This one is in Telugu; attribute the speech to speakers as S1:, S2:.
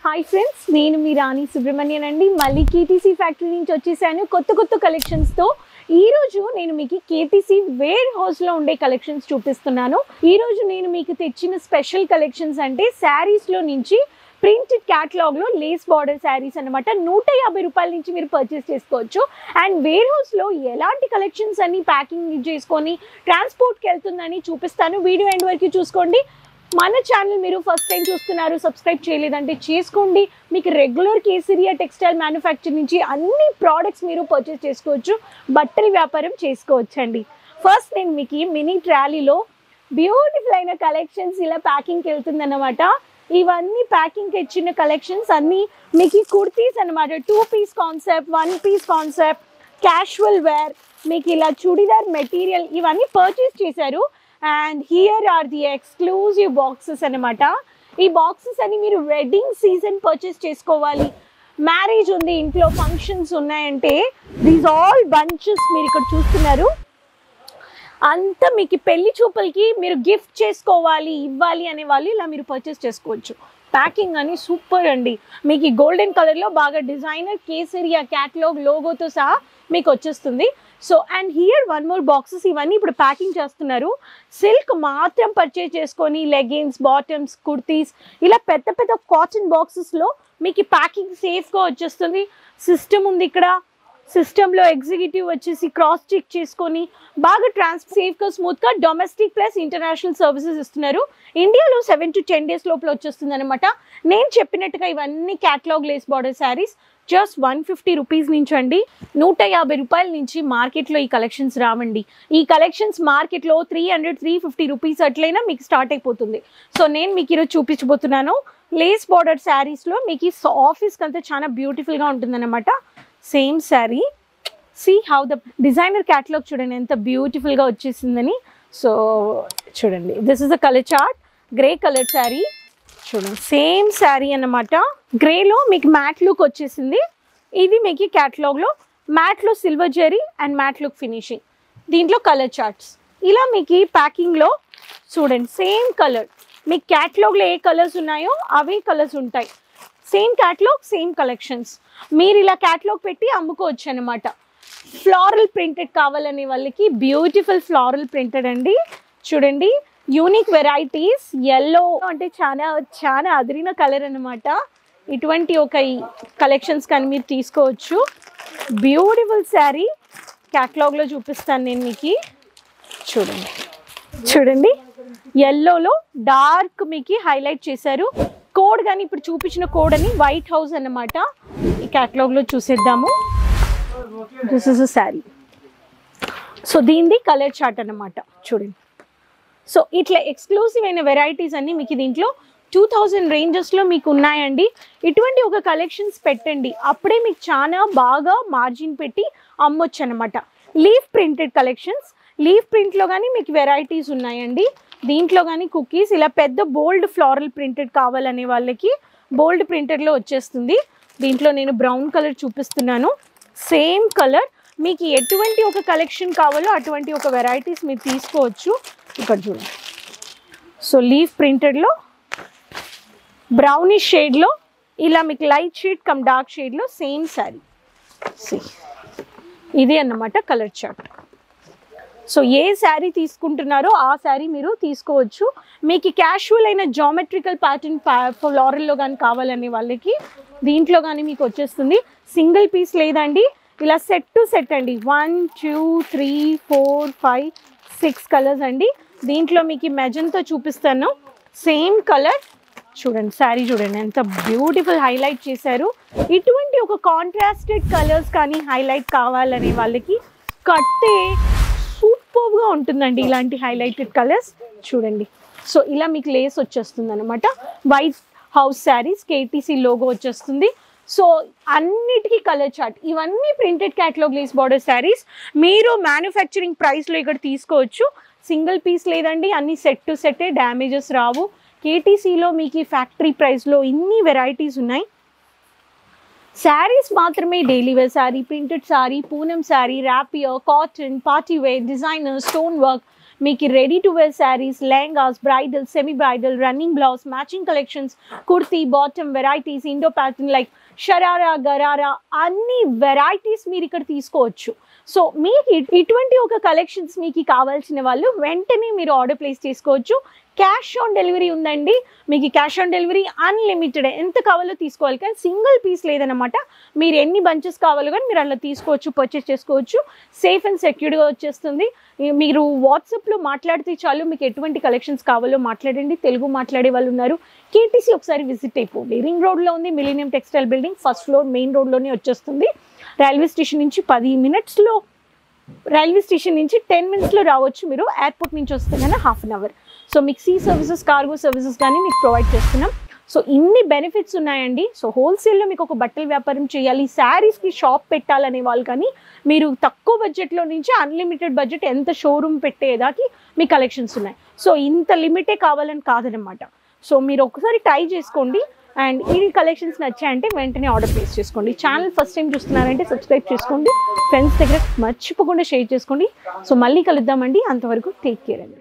S1: హాయ్ ఫ్రెండ్స్, నేను మీ రాణి సుబ్రహ్మణ్యన్ అండి. మళ్ళీ కేటీసీ ఫ్యాక్టరీ నుంచి వచ్చేసాను కొత్త కలెక్షన్స్తో. ఈరోజు నేను మీకు కేటీసీ వేర్ హౌస్లో ఉండే కలెక్షన్స్ చూపిస్తున్నాను. ఈరోజు నేను మీకు తెచ్చిన స్పెషల్ కలెక్షన్స్ అంటే శారీస్లో నుంచి ప్రింటెడ్ క్యాటలాగ్లో లేస్ బార్డర్ శారీస్ అనమాట. 150 రూపాయల నుంచి మీరు పర్చేస్ చేసుకోవచ్చు. అండ్ వేర్ హౌస్లో ఎలాంటి కలెక్షన్స్ అన్ని ప్యాకింగ్ చేసుకొని ట్రాన్స్పోర్ట్కి వెళ్తుందని చూపిస్తాను. వీడియో ఎండ్ వరకు చూసుకోండి. మన ఛానల్ మీరు ఫస్ట్ టైం చూస్తున్నారు, సబ్స్క్రైబ్ చేయలేదంటే చేసుకోండి. మీకు రెగ్యులర్ కేసరియా టెక్స్టైల్ మ్యానుఫ్యాక్చర్ నుంచి అన్ని ప్రోడక్ట్స్ మీరు పర్చేస్ చేసుకోవచ్చు, బట్టల వ్యాపారం చేసుకోవచ్చు అండి. ఫస్ట్ నేను మీకు మినీ ట్రాలీలో బ్యూటిఫుల్ అయిన కలెక్షన్స్ ఇలా ప్యాకింగ్కి వెళ్తుందన్నమాట. ఇవన్నీ ప్యాకింగ్కి ఇచ్చిన కలెక్షన్స్ అన్నీ మీకు కుర్తీస్ అనమాట. 2 piece concept, 1 piece concept, casual wear, మీకు ఇలా చుడిదార్ మెటీరియల్ ఇవన్నీ పర్చేస్ చేశారు. And here are the exclusive boxes అనమాట. ఈ బాక్సెస్ అని మీరు వెడ్డింగ్ సీజన్ పర్చేస్ చేసుకోవాలి, మ్యారేజ్ ఉంది, ఇంట్లో ఫంక్షన్స్ ఉన్నాయంటే దీస్ ఆల్ బంచెస్ మీరు ఇక్కడ చూస్తున్నారు. అంతా మీకు పెళ్లి చూపులకి మీరు గిఫ్ట్ చేసుకోవాలి, ఇవ్వాలి అనే వాళ్ళు ఇలా మీరు పర్చేస్ చేసుకోవచ్చు. ప్యాకింగ్ అని సూపర్ అండి. మీకు గోల్డెన్ కలర్లో బాగా డిజైనర్ కేసరియా క్యాటలాగ్ లోగోతో సహా మీకు వచ్చేస్తుంది. So and here 1 more boxes. ఇవన్నీ ఇప్పుడు ప్యాకింగ్ చేస్తున్నారు. సిల్క్ మాత్రం పర్చేజ్ చేసుకొని లెగిన్స్, బాటమ్స్, కుర్తీస్ ఇలా పెద్ద కాటన్ బాక్సెస్లో మీకు ప్యాకింగ్ సేఫ్గా వచ్చేస్తుంది. సిస్టమ్ ఉంది ఇక్కడ. సిస్టంలో ఎగ్జిక్యూటివ్ వచ్చేసి క్రాస్ చెక్ చేసుకొని బాగా సేఫ్గా స్మూత్గా డొమెస్టిక్ ప్లస్ ఇంటర్నేషనల్ సర్వీసెస్ ఇస్తున్నారు. ఇండియాలో 7 to 10 days లోపల వచ్చేస్తుంది అనమాట. నేను చెప్పినట్టుగా ఇవన్నీ catalogue lace border saris just 150 rupees నుంచి అండి. 150 రూపాయల నుంచి మార్కెట్లో ఈ కలెక్షన్స్ రావండి. ఈ కలెక్షన్స్ మార్కెట్లో 300-350 రూపీస్ అట్లయినా మీకు స్టార్ట్ అయిపోతుంది. సో నేను మీకు ఈరోజు చూపించబోతున్నాను లేస్ బార్డర్ శారీస్లో. మీకు ఆఫీస్కి అంతా చాలా బ్యూటిఫుల్గా ఉంటుందన్నమాట. Same sari, see how the designer catalogue చూడండి ఎంత బ్యూటిఫుల్గా వచ్చేసిందని. సో చూడండి, this is a colour chart. Grey colour sari చూడండి, సేమ్ శారీ అన్నమాట. గ్రేలో మీకు మ్యాట్ లుక్ వచ్చేసింది. ఇది మీకు క్యాటలాగ్లో మ్యాట్లో silver zari and matte look finishing. దీంట్లో కలర్ చార్ట్స్ ఇలా మీకు ప్యాకింగ్లో చూడండి. సేమ్ కలర్ మీకు క్యాటలాగ్లో ఏ కలర్స్ ఉన్నాయో అవే కలర్స్ ఉంటాయి. Same catalogue, same collections. మీరు ఇలా క్యాటలాగ్ పెట్టి అమ్ముకోవచ్చు అనమాట. ఫ్లారల్ ప్రింటెడ్ కావాలనే వాళ్ళకి బ్యూటిఫుల్ ఫ్లారల్ ప్రింటెడ్ అండి. చూడండి, యూనిక్ వెరైటీస్. ఎల్లో అంటే చాలా అదిరిన కలర్ అనమాట. ఇటువంటి ఒక కలెక్షన్స్ కానీ మీరు తీసుకోవచ్చు. బ్యూటిఫుల్ శారీ క్యాటలాగ్లో చూపిస్తాను నేను మీకు. చూడండి ఎల్లోలో డార్క్ మీకు హైలైట్ చేశారు. కోడ్ కానీ ఇప్పుడు చూపించిన కోడ్ అని వైట్ హౌస్ అన్నమాట. ఈ క్యాటలాగ్లో చూసేద్దాము. This is a sari. So దీనిది కలర్ చార్ట్ అన్నమాట. చూడండి, సో ఇట్లా ఎక్స్క్లూసివ్ అయిన వెరైటీస్ అన్నీ మీకు దీంట్లో 2000 రేంజెస్లో మీకు ఉన్నాయండి. ఇటువంటి ఒక కలెక్షన్స్ పెట్టండి, అప్పుడే మీకు చాలా బాగా మార్జిన్ పెట్టి అమ్మొచ్చు అనమాట. Leaf printed collections. లీఫ్ ప్రింట్లో కానీ మీకు వెరైటీస్ ఉన్నాయండి. దీంట్లో కానీ కుకీస్ ఇలా పెద్ద బోల్డ్ ఫ్లారల్ ప్రింటెడ్ కావాలనే వాళ్ళకి బోల్డ్ ప్రింటెడ్లో వచ్చేస్తుంది. దీంట్లో నేను బ్రౌన్ కలర్ చూపిస్తున్నాను. సేమ్ కలర్ మీకు ఎటువంటి ఒక కలెక్షన్ కావాలో అటువంటి ఒక వెరైటీస్ మీరు తీసుకోవచ్చు. ఇక్కడ చూడండి, సో లీఫ్ ప్రింటెడ్లో బ్రౌనిష్ షేడ్లో ఇలా మీకు లైట్ షేడ్ కమ్ డార్క్ షేడ్లో సేమ్ శారీ. ఇది అన్నమాట కలర్ చార్ట్. సో ఏ శారీ తీసుకుంటున్నారో ఆ శారీ మీరు తీసుకోవచ్చు. మీకు క్యాషువల్ అయిన జామెట్రికల్ ప్యాటర్న్ ఫ్లోరల్లో కానీ కావాలనే వాళ్ళకి దీంట్లో కానీ మీకు వచ్చేస్తుంది. సింగిల్ పీస్ లేదండి, ఇలా సెట్ టు సెట్ అండి. 1 2 3 4 5 6 కలర్స్ అండి. దీంట్లో మీకు మెజంతో చూపిస్తాను. సేమ్ కలర్ చూడండి, శారీ చూడండి ఎంత బ్యూటిఫుల్ హైలైట్ చేశారు. ఇటువంటి ఒక కాంట్రాస్టెడ్ కలర్స్ కానీ హైలైట్ కావాలనే వాళ్ళకి కట్టే సూపర్గా ఉంటుందండి ఇలాంటి హైలైటెడ్ కలర్స్. చూడండి, సో ఇలా మీకు లేస్ వచ్చేస్తుంది అనమాట. White house sarees KTC logo వచ్చేస్తుంది. సో అన్నిటికీ కలర్ చార్ట్. ఇవన్నీ printed catalogue lace border sarees. మీరు మ్యానుఫ్యాక్చరింగ్ ప్రైస్లో ఇక్కడ తీసుకోవచ్చు. సింగిల్ పీస్ లేదండి, అన్ని సెట్ టు సెట్టే, డ్యామేజెస్ రావు. కేటీసీలో మీకు ఫ్యాక్టరీ ప్రైస్లో ఇన్ని వెరైటీస్ ఉన్నాయి. శారీస్ మాత్రమే daily wear saree, printed saree, Poonam saree, rapier, cotton, party wear, designer, stone work మీకు ready to wear sarees, lehengas, bridal, semi bridal, running blouse, matching collections, kurti, bottom varieties, Indo pattern like sharara, gharara, అన్ని వెరైటీస్ మీరు ఇక్కడ తీసుకోవచ్చు. సో మీకు ఇటువంటి ఒక కలెక్షన్స్ మీకు కావాల్సిన వాళ్ళు వెంటనే మీరు ఆర్డర్ ప్లేస్ చేసుకోవచ్చు. క్యాష్ ఆన్ డెలివరీ ఉందండి. మీకు క్యాష్ ఆన్ డెలివరీ అన్లిమిటెడ్, ఎంత కావాలో తీసుకోవాలి, కానీ సింగిల్ పీస్ లేదనమాట. మీరు ఎన్ని బంచెస్ కావాలో కానీ మీరు అలా తీసుకోవచ్చు, పర్చేస్ చేసుకోవచ్చు. సేఫ్ అండ్ సెక్యూర్డ్గా వచ్చేస్తుంది. మీరు వాట్సాప్లో మాట్లాడితే చాలు, మీకు ఎటువంటి కలెక్షన్స్ కావాలో మాట్లాడండి. తెలుగు మాట్లాడే వాళ్ళు ఉన్నారు. కేటీసీ ఒకసారి విజిట్ అయిపోండి. రింగ్ రోడ్లో ఉంది, millennium textile building, first floor, main రోడ్లోనే వచ్చేస్తుంది. రైల్వే స్టేషన్ నుంచి 10 మినిట్స్లో, రైల్వే స్టేషన్ నుంచి 10 మినిట్స్లో రావచ్చు. మీరు ఎయిర్పోర్ట్ నుంచి వస్తే కానీ హాఫ్ అన్ అవర్. సో మీకు సీ సర్వీసెస్, కార్గో సర్వీసెస్ కానీ మీకు ప్రొవైడ్ చేస్తున్నాం. సో ఇన్ని బెనిఫిట్స్ ఉన్నాయండి. సో హోల్సేల్లో మీకు ఒక బట్టల వ్యాపారం చేయాలి, శారీస్కి షాప్ పెట్టాలనే వాళ్ళు కానీ మీరు తక్కువ బడ్జెట్లో నుంచి అన్లిమిటెడ్ బడ్జెట్, ఎంత షోరూమ్ పెట్టేదాకి మీ కలెక్షన్స్ ఉన్నాయి. సో ఇంత లిమిటే కావాలని కాదనమాట. సో మీరు ఒకసారి ట్రై చేసుకోండి. అండ్ ఈ కలెక్షన్స్ నచ్చాయంటే వెంటనే ఆర్డర్ ప్లేస్ చేసుకోండి. ఛానల్ ఫస్ట్ టైం చూస్తున్నారంటే సబ్స్క్రైబ్ చేసుకోండి. ఫ్రెండ్స్ దగ్గర మర్చిపోకుండా షేర్ చేసుకోండి. సో మళ్ళీ కలుద్దామండి. అంతవరకు టేక్ కేర్ అండి.